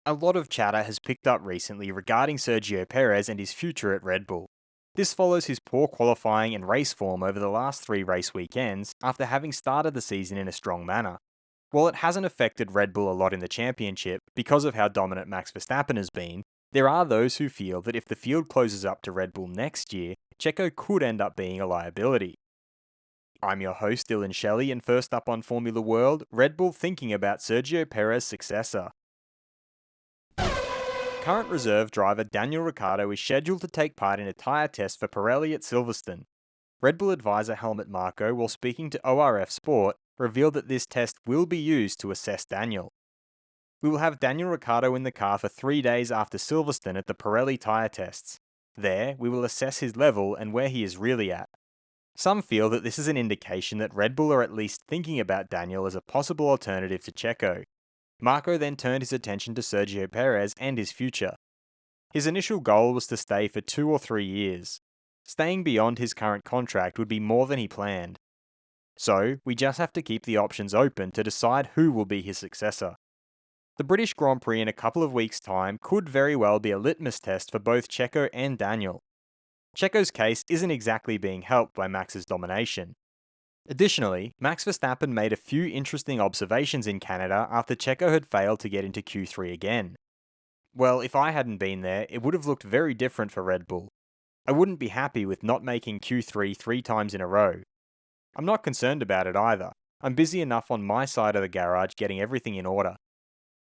A lot of chatter has picked up recently regarding Sergio Perez and his future at Red Bull. This follows his poor qualifying and race form over the last 3 race weekends after having started the season in a strong manner. While it hasn't affected Red Bull a lot in the championship because of how dominant Max Verstappen has been, there are those who feel that if the field closes up to Red Bull next year, Checo could end up being a liability. I'm your host Dillon Shelley, and first up on Formula World, Red Bull thinking about Sergio Perez's successor. Current reserve driver Daniel Ricciardo is scheduled to take part in a tyre test for Pirelli at Silverstone. Red Bull advisor Helmut Marko, while speaking to ORF Sport, revealed that this test will be used to assess Daniel. We will have Daniel Ricciardo in the car for 3 days after Silverstone at the Pirelli tyre tests. There, we will assess his level and where he is really at. Some feel that this is an indication that Red Bull are at least thinking about Daniel as a possible alternative to Checo. Marko then turned his attention to Sergio Perez and his future. His initial goal was to stay for 2 or 3 years. Staying beyond his current contract would be more than he planned. So, we just have to keep the options open to decide who will be his successor. The British Grand Prix in a couple of weeks' time could very well be a litmus test for both Checo and Daniel. Checo's case isn't exactly being helped by Max's domination. Additionally, Max Verstappen made a few interesting observations in Canada after Checo had failed to get into Q3 again. Well, if I hadn't been there, it would have looked very different for Red Bull. I wouldn't be happy with not making Q3 3 times in a row. I'm not concerned about it either. I'm busy enough on my side of the garage getting everything in order.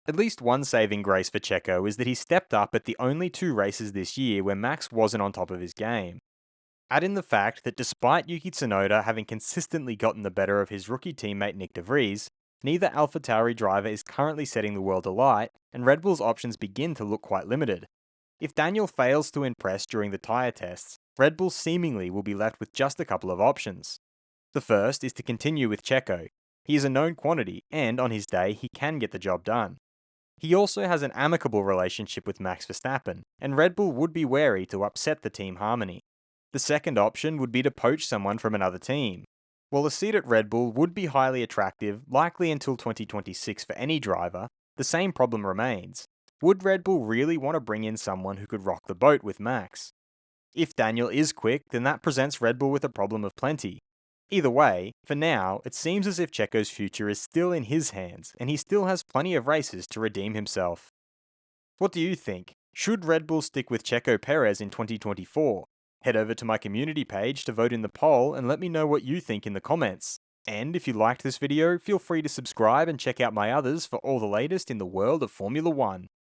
At least one saving grace for Checo is that he stepped up at the only 2 races this year where Max wasn't on top of his game. Add in the fact that despite Yuki Tsunoda having consistently gotten the better of his rookie teammate Nick De Vries, neither AlphaTauri driver is currently setting the world alight, and Red Bull's options begin to look quite limited. If Daniel fails to impress during the tyre tests, Red Bull seemingly will be left with just a couple of options. The first is to continue with Checo. He is a known quantity, and on his day, he can get the job done. He also has an amicable relationship with Max Verstappen, and Red Bull would be wary to upset the team harmony. The second option would be to poach someone from another team. While a seat at Red Bull would be highly attractive, likely until 2026 for any driver, the same problem remains. Would Red Bull really want to bring in someone who could rock the boat with Max? If Daniel is quick, then that presents Red Bull with a problem of plenty. Either way, for now, it seems as if Checo's future is still in his hands, and he still has plenty of races to redeem himself. What do you think? Should Red Bull stick with Checo Perez in 2024? Head over to my community page to vote in the poll and let me know what you think in the comments. And if you liked this video, feel free to subscribe and check out my others for all the latest in the world of Formula 1.